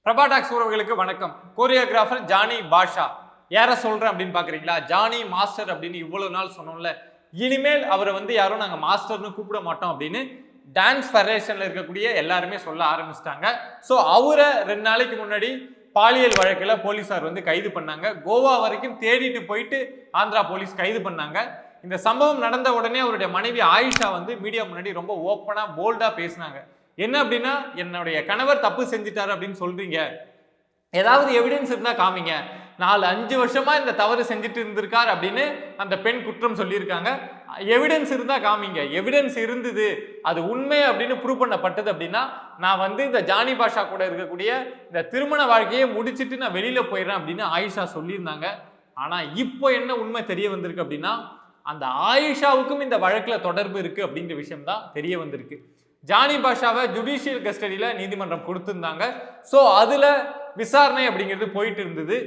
Prabha tax உறவுகளுக்கு வணக்கம். Choreographer Johnny பாஷா யாரை சொல்றேன் அப்படின்னு பாக்குறீங்களா? ஜானி மாஸ்டர் அப்படின்னு இவ்வளவு நாள் சொன்னோம்ல, இனிமேல் அவரை யாரும் நாங்க மாஸ்டர்னு கூப்பிட மாட்டோம் அப்படின்னு டான்ஸ் ஃபெடரேஷன்ல இருக்கக்கூடிய எல்லாருமே சொல்ல ஆரம்பிச்சிட்டாங்க. ஸோ அவரை 2 நாளைக்கு முன்னாடி பாலியல் வழக்கில் போலீசார் கைது பண்ணாங்க. கோவா வரைக்கும் தேடிட்டு போயிட்டு ஆந்திரா போலீஸ் கைது பண்ணாங்க. இந்த சம்பவம் நடந்த உடனே அவருடைய மனைவி ஆயிஷா மீடியா முன்னாடி ரொம்ப ஓப்பனா போல்டா பேசினாங்க. என்ன அப்படின்னா, என்னுடைய கணவர் தப்பு செஞ்சிட்டாரு அப்படின்னு சொல்றீங்க, ஏதாவது எவிடன்ஸ் இருந்தா காமிங்க. 4-5 வருஷமா இந்த தவறு செஞ்சுட்டு இருந்திருக்கார் அப்படின்னு அந்த பெண் குற்றம் சொல்லியிருக்காங்க. எவிடன்ஸ் இருந்தா காமிங்க. எவிடன்ஸ் இருந்தது, அது உண்மை அப்படின்னு ப்ரூவ் பண்ணப்பட்டது அப்படின்னா நான் இந்த ஜானி பாஷா கூட இருக்கக்கூடிய இந்த திருமண வாழ்க்கையை முடிச்சிட்டு நான் வெளியில போயிடுறேன் அப்படின்னு ஆயிஷா சொல்லியிருந்தாங்க. ஆனா இப்போ என்ன உண்மை தெரிய வந்திருக்கு அப்படின்னா, அந்த ஆயிஷாவுக்கும் இந்த வழக்குல தொடர்பு இருக்கு அப்படிங்கிற விஷயம் தான் தெரிய வந்திருக்கு. ஜானி பாஷாவை ஜுடிஷியல் கஸ்டடியில நீதிமன்றம் கொடுத்திருந்தாங்க. ஸோ அதுல விசாரணை அப்படிங்கிறது போயிட்டு இருந்தது.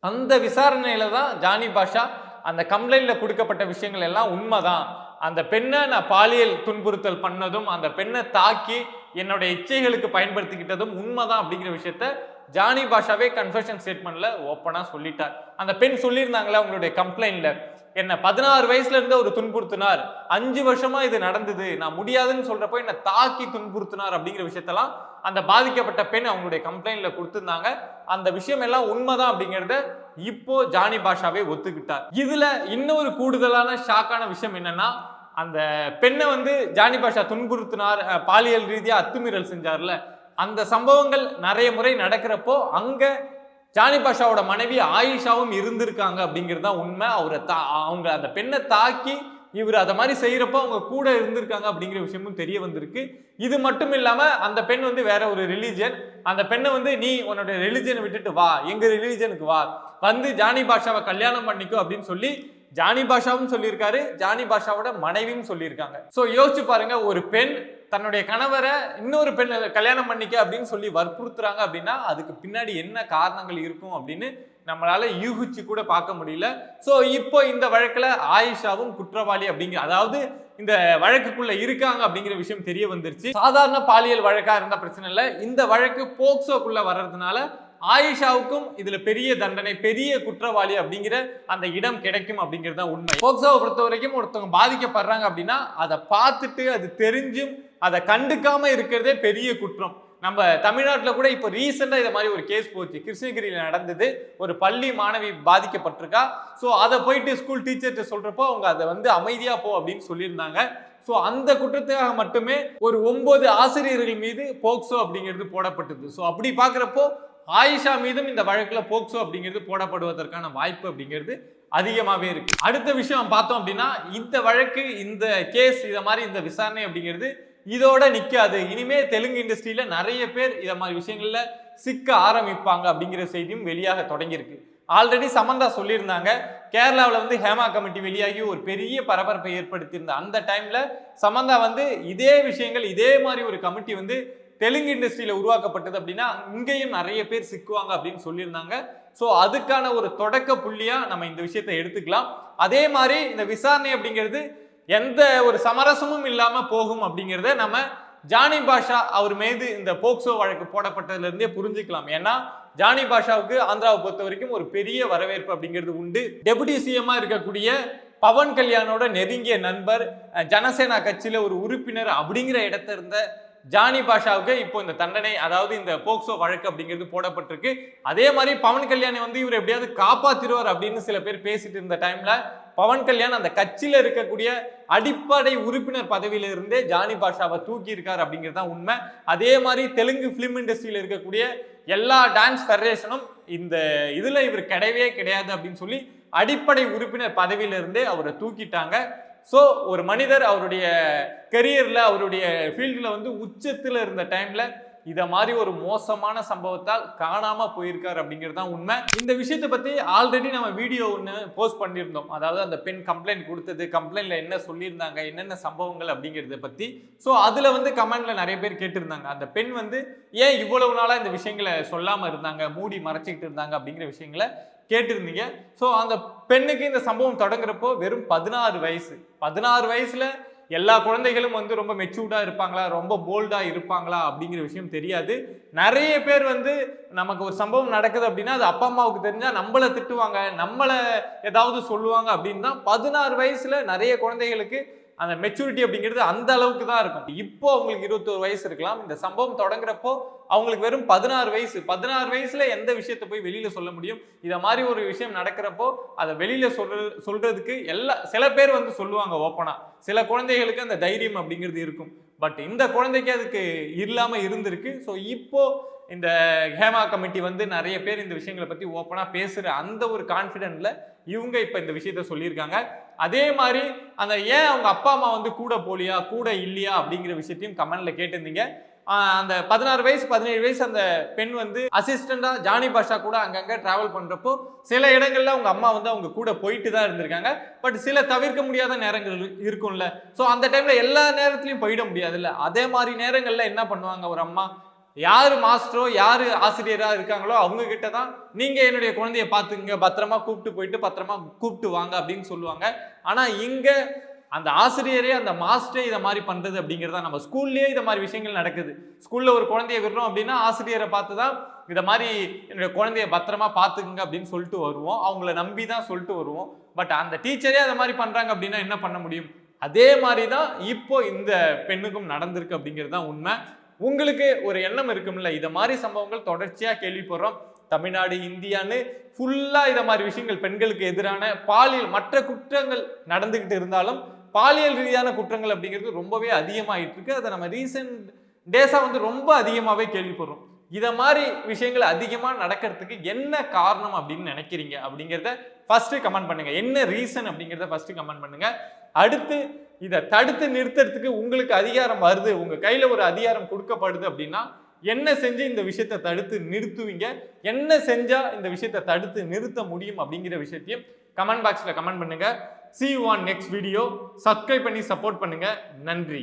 அந்த விசாரணையில தான் ஜானி பாஷா அந்த கம்ப்ளைண்ட்ல கொடுக்கப்பட்ட விஷயங்கள் எல்லாம் உண்மைதான், அந்த பெண்ணை நான் பாலியல் துன்புறுத்தல் பண்ணதும் அந்த பெண்ணை தாக்கி என்னுடைய இச்சைகளுக்கு பயன்படுத்திக்கிட்டதும் உண்மைதான் அப்படிங்கிற விஷயத்த ஜானி பாஷாவே கன்ஃபெஷன் ஸ்டேட்மெண்ட்ல ஓப்பனா சொல்லிட்டார். அந்த பெண் சொல்லியிருந்தாங்களே அவங்களுடைய கம்ப்ளைண்ட்ல, என்ன 16 வயசுல இருந்து ஒரு துன்புறுத்தினார், 5 வருஷமா இது நடந்தது, நான் முடியாதுன்னு சொல்றப்போ என்ன தாக்கி துன்புறுத்தினார் அப்படிங்கிற விஷயத்தெல்லாம் அந்த பாதிக்கப்பட்ட பெண் அவங்களுடைய கம்ப்ளைண்ட்ல கொடுத்திருந்தாங்க. அந்த விஷயம் எல்லாம் உண்மைதான் அப்படிங்கிறத இப்போ ஜானி பாஷாவே ஒத்துக்கிட்டார். இதுல இன்னொரு கூடுதலான ஷாக்கான விஷயம் என்னன்னா, அந்த பெண்ணை ஜானி பாஷா துன்புறுத்தினார், பாலியல் ரீதியா அத்துமீறல் செஞ்சார்ல, அந்த சம்பவங்கள் நிறைய முறை நடக்கிறப்போ அங்க ஜானி பாஷாவோட மனைவி ஆயிஷாவும் இருந்திருக்காங்க அப்படிங்கிறது தான் உண்மை. அவங்க அந்த பெண்ணை தாக்கி இவர் அதை மாதிரி செய்யறப்போ அவங்க கூட இருந்திருக்காங்க அப்படிங்கிற விஷயமும் தெரிய வந்திருக்கு. இது மட்டும் இல்லாம அந்த பெண் வேற ஒரு ரிலீஜன், அந்த பெண்ணை நீ உன்னோட ரிலிஜனை விட்டுட்டு வா, எங்க ரிலீஜனுக்கு வா, ஜானி பாஷாவை கல்யாணம் பண்ணிக்கோ அப்படின்னு சொல்லி ஜானி பாஷாவும் சொல்லியிருக்காரு, ஜானி பாஷாவோட மனைவியும் சொல்லியிருக்காங்க. ஸோ யோசிச்சு பாருங்க, ஒரு பெண் தன்னுடைய கணவரை இன்னொரு பெண் கல்யாணம் பண்ணிக்க அப்படின்னு சொல்லி வற்புறுத்துறாங்க அப்படின்னா அதுக்கு பின்னாடி என்ன காரணங்கள் இருக்கும் அப்படின்னு நம்மளால யூகிச்சு கூட பார்க்க முடியல. ஸோ இப்போ இந்த வழக்குல ஆயிஷாவும் குற்றவாளி அப்படிங்கிற, அதாவது இந்த வழக்குக்குள்ள இருக்காங்க அப்படிங்கிற விஷயம் தெரிய வந்துருச்சு. சாதாரண பாலியல் வழக்கா இருந்த பிரச்சனை இல்லை, இந்த வழக்கு போக்சோக்குள்ள வர்றதுனால ஆயிஷாவுக்கும் இதுல பெரிய தண்டனை, பெரிய குற்றவாளி அப்படிங்கிற அந்த இடம் கிடைக்கும் அப்படிங்கிறது தான் உண்மை. போக்சோவை பொறுத்த வரைக்கும் ஒருத்தவங்க பாதிக்கப்படுறாங்க அப்படின்னா அதை பார்த்துட்டு அது தெரிஞ்சும் அதை கண்டுக்காம இருக்கிறதே பெரிய குற்றம். நம்ம தமிழ்நாட்டில் கூட இப்போ ரீசெண்டாக இதை மாதிரி ஒரு கேஸ் போச்சு, கிருஷ்ணகிரியில் நடந்தது. ஒரு பள்ளி மாணவி பாதிக்கப்பட்டிருக்கா. ஸோ அதை போயிட்டு ஸ்கூல் டீச்சர்கிட்ட சொல்றப்போ அவங்க அதை அமைதியா போ அப்படின்னு சொல்லியிருந்தாங்க. ஸோ அந்த குற்றத்துக்காக மட்டுமே ஒரு 9 ஆசிரியர்கள் மீது போக்சோ அப்படிங்கிறது போடப்பட்டது. ஸோ அப்படி பார்க்குறப்போ ஆயிஷா மீதும் இந்த வழக்குல போக்சோ அப்படிங்கிறது போடப்படுவதற்கான வாய்ப்பு அப்படிங்கிறது அதிகமாகவே இருக்கு. அடுத்த விஷயம் பார்த்தோம் அப்படின்னா, இந்த வழக்கு, இந்த கேஸ், இதை மாதிரி இந்த விசாரணை அப்படிங்கிறது இதோட நிற்காது. இனிமே தெலுங்கு இண்டஸ்ட்ரியில நிறைய பேர் இதை மாதிரி விஷயங்கள்ல சிக்க ஆரம்பிப்பாங்க அப்படிங்கிற செய்தியும் வெளியாக தொடங்கியிருக்கு. ஆல்ரெடி சமந்தா சொல்லியிருந்தாங்க, கேரளாவில் ஹேமா கமிட்டி வெளியாகி ஒரு பெரிய பரபரப்பை ஏற்படுத்தியிருந்த அந்த டைம்ல சமந்தா இதே விஷயங்கள், இதே மாதிரி ஒரு கமிட்டி தெலுங்கு இண்டஸ்ட்ரியில உருவாக்கப்பட்டது அப்படின்னா இங்கேயும் நிறைய பேர் சிக்குவாங்க அப்படின்னு சொல்லியிருந்தாங்க. ஸோ அதுக்கான ஒரு தொடக்க புள்ளியா நம்ம இந்த விஷயத்தை எடுத்துக்கலாம். அதே மாதிரி இந்த விசாரணை அப்படிங்கிறது எந்த ஒரு சமரசமும் இல்லாம போகும் அப்படிங்கிறத நம்ம ஜானி பாஷா அவர் மீது இந்த போக்சோ வழக்கு போடப்பட்டதுல இருந்தே புரிஞ்சுக்கலாம். ஏன்னா ஜானி பாஷாவுக்கு ஆந்திராவை பொறுத்த வரைக்கும் ஒரு பெரிய வரவேற்பு அப்படிங்கிறது உண்டு. டெபுட்டி சிஎம்மா இருக்கக்கூடிய பவன் கல்யாணோட நெருங்கிய நண்பர், ஜனசேனா கட்சியில ஒரு உறுப்பினர் அப்படிங்கிற இடத்த இருந்த ஜானி பாஷாவுக்கு இப்போ இந்த தண்டனை, அதாவது இந்த போக்சோ வழக்கு அப்படிங்கிறது போடப்பட்டிருக்கு. அதே மாதிரி பவன் கல்யாண் இவர் எப்படியாவது காப்பாத்திடுவார் அப்படின்னு சில பேர் பேசிட்டு இருந்த டைம்ல பவன் கல்யாண் அந்த கட்சியில இருக்கக்கூடிய அடிப்படை உறுப்பினர் பதவியில இருந்தே ஜானி பாஷாவை தூக்கி இருக்காரு அப்படிங்கிறது தான் உண்மை. அதே மாதிரி தெலுங்கு பிலிம் இண்டஸ்ட்ரியில இருக்கக்கூடிய எல்லா டான்ஸ் ஃபெடரேஷனும் இந்த இதுல இவர் கிடையவே கிடையாது அப்படின்னு சொல்லி அடிப்படை உறுப்பினர் பதவியில இருந்தே அவரை தூக்கிட்டாங்க. ஸோ ஒரு மனிதர் அவருடைய கெரியர்ல, அவருடைய ஃபீல்டில் உச்சத்தில் இருந்த டைம்ல இதை மாதிரி ஒரு மோசமான சம்பவத்தால் காணாம போயிருக்காரு அப்படிங்கிறது தான் உண்மை. இந்த விஷயத்தை பத்தி ஆல்ரெடி நம்ம வீடியோ ஒன்று போஸ்ட் பண்ணியிருந்தோம், அதாவது அந்த பெண் கம்ப்ளைண்ட் கொடுத்தது, கம்ப்ளைண்ட்ல என்ன சொல்லியிருந்தாங்க, என்னென்ன சம்பவங்கள் அப்படிங்கிறத பத்தி. ஸோ அதுல கமெண்ட்ல நிறைய பேர் கேட்டிருந்தாங்க, அந்த பெண் ஏன் இவ்வளவு நாளா இந்த விஷயங்களை சொல்லாம இருந்தாங்க, மூடி மறைச்சிக்கிட்டு இருந்தாங்க அப்படிங்கிற விஷயங்களை கேட்டிருந்தீங்க. ஸோ அந்த பெண்ணுக்கு இந்த சம்பவம் தொடங்குறப்போ வெறும் 16 வயசு. 16 வயசுல எல்லா குழந்தைகளும் வந்து ரொம்ப மெச்சூர்டா இருப்பாங்களா, ரொம்ப போல்டா இருப்பாங்களா அப்படிங்கிற விஷயம் தெரியாது. நிறைய பேர் வந்து நமக்கு ஒரு சம்பவம் நடக்குது அப்படின்னா அது அப்பா அம்மாவுக்கு தெரிஞ்சா நம்மள திட்டுவாங்க, நம்மள ஏதாவது சொல்லுவாங்க அப்படின்னு தான் 16 வயசுல நிறைய குழந்தைகளுக்கு அந்த மெச்சூரிட்டி அப்படிங்கிறது அந்த அளவுக்கு தான் இருக்கும். இப்போ அவங்களுக்கு 21 வயசு இருக்கலாம். இந்த சம்பவம் தொடங்குறப்போ அவங்களுக்கு வெறும் 16 வயசு. 16 வயசுல எந்த விஷயத்தை போய் வெளியில சொல்ல முடியும்? இத மாதிரி ஒரு விஷயம் நடக்கிறப்போ அதை வெளியில சொல்றதுக்கு சில பேர் வந்து சொல்லுவாங்க ஓப்பனா. சில குழந்தைகளுக்கு அந்த தைரியம் அப்படிங்கிறது இருக்கும். பட் இந்த குழந்தைக்கு அதுக்கு இல்லாம இருந்திருக்கு. ஸோ இப்போ இந்த ஹேமா கமிட்டி வந்து நிறைய பேர் இந்த விஷயங்களை பத்தி ஓப்பனா பேசுற அந்த ஒரு கான்ஃபிடென்ட்ல இவங்க இப்ப இந்த விஷயத்த சொல்லியிருக்காங்க. அதே மாதிரி அந்த ஏன் அவங்க அப்பா அம்மா வந்து கூட போலியா கூட இல்லையா அப்படிங்கிற விஷயத்தையும் கமெண்ட்ல கேட்டிருந்தீங்க. அந்த 16 வயசு 17 வயசு அந்த பெண் வந்து அசிஸ்டண்டா ஜானி பாஷா கூட அங்கங்க டிராவல் பண்றப்போ சில இடங்கள்ல அவங்க அம்மா வந்து அவங்க கூட போயிட்டு தான் இருந்திருக்காங்க. பட் சில தவிர்க்க முடியாத நேரங்கள் இருக்கும்ல. ஸோ அந்த டைம்ல எல்லா நேரத்திலையும் போயிட முடியாதுல்ல. அதே மாதிரி நேரங்கள்ல என்ன பண்ணுவாங்க ஒரு அம்மா, யாரு மாஸ்டரோ யாரு ஆசிரியரா இருக்காங்களோ அவங்க கிட்ட தான் நீங்க என்னுடைய குழந்தைய பாத்துங்க, பத்திரமா கூப்பிட்டு போயிட்டு பத்திரமா கூப்பிட்டு வாங்க அப்படின்னு சொல்லுவாங்க. ஆனா இங்க அந்த ஆசிரியரே அந்த மாஸ்டரே இதை மாதிரி பண்றது அப்படிங்கிறதா நம்ம ஸ்கூல்லயே இதை மாதிரி விஷயங்கள் நடக்குது. ஸ்கூல்ல ஒரு குழந்தைய விடுறோம் அப்படின்னா ஆசிரியரை பார்த்து தான் இதை மாதிரி என்னுடைய குழந்தைய பத்திரமா பாத்துக்குங்க அப்படின்னு சொல்லிட்டு வருவோம். அவங்கள நம்பி தான் சொல்லிட்டு வருவோம். பட் அந்த டீச்சரே அதை மாதிரி பண்றாங்க அப்படின்னா என்ன பண்ண முடியும்? அதே மாதிரி தான் இப்போ இந்த பெண்ணுக்கும் நடந்திருக்கு அப்படிங்கிறது தான் உண்மை. உங்களுக்கு ஒரு எண்ணம் இருக்கும்ல, இத மாதிரி சம்பவங்கள் தொடர்ச்சியா கேள்விப்படுறோம். தமிழ்நாடு, இந்தியான்னு ஃபுல்லா இத மாதிரி விஷயங்கள் பெண்களுக்கு எதிரான பாலியல் மற்ற குற்றங்கள் நடந்துகிட்டு இருந்தாலும் பாலியல் ரீதியான குற்றங்கள் அப்படிங்கிறது ரொம்பவே அதிகமாயிட்டு இருக்கு. அதை நம்ம ரீசெண்ட் டேஸா வந்து ரொம்ப அதிகமாவே கேள்விப்படுறோம். இத மாதிரி விஷயங்கள் அதிகமா நடக்கிறதுக்கு என்ன காரணம் அப்படின்னு நினைக்கிறீங்க அப்படிங்கிறத ஃபர்ஸ்ட் கமெண்ட் பண்ணுங்க. என்ன ரீசன் அப்படிங்கிறத ஃபர்ஸ்ட் கமெண்ட் பண்ணுங்க. அடுத்து இதை தடுத்து நிறுத்துறதுக்கு உங்களுக்கு அதிகாரம் வருது, உங்க கையில ஒரு அதிகாரம் கொடுக்கப்படுது அப்படின்னா என்ன செஞ்சு இந்த விஷயத்தை தடுத்து நிறுத்துவீங்க, என்ன செஞ்சா இந்த விஷயத்தை தடுத்து நிறுத்த முடியும் அப்படிங்கிற விஷயத்தையும் கமெண்ட் பாக்ஸ்ல கமெண்ட் பண்ணுங்க. See you on next video. Subscribe பண்ணி சப்போர்ட் பண்ணுங்க. நன்றி.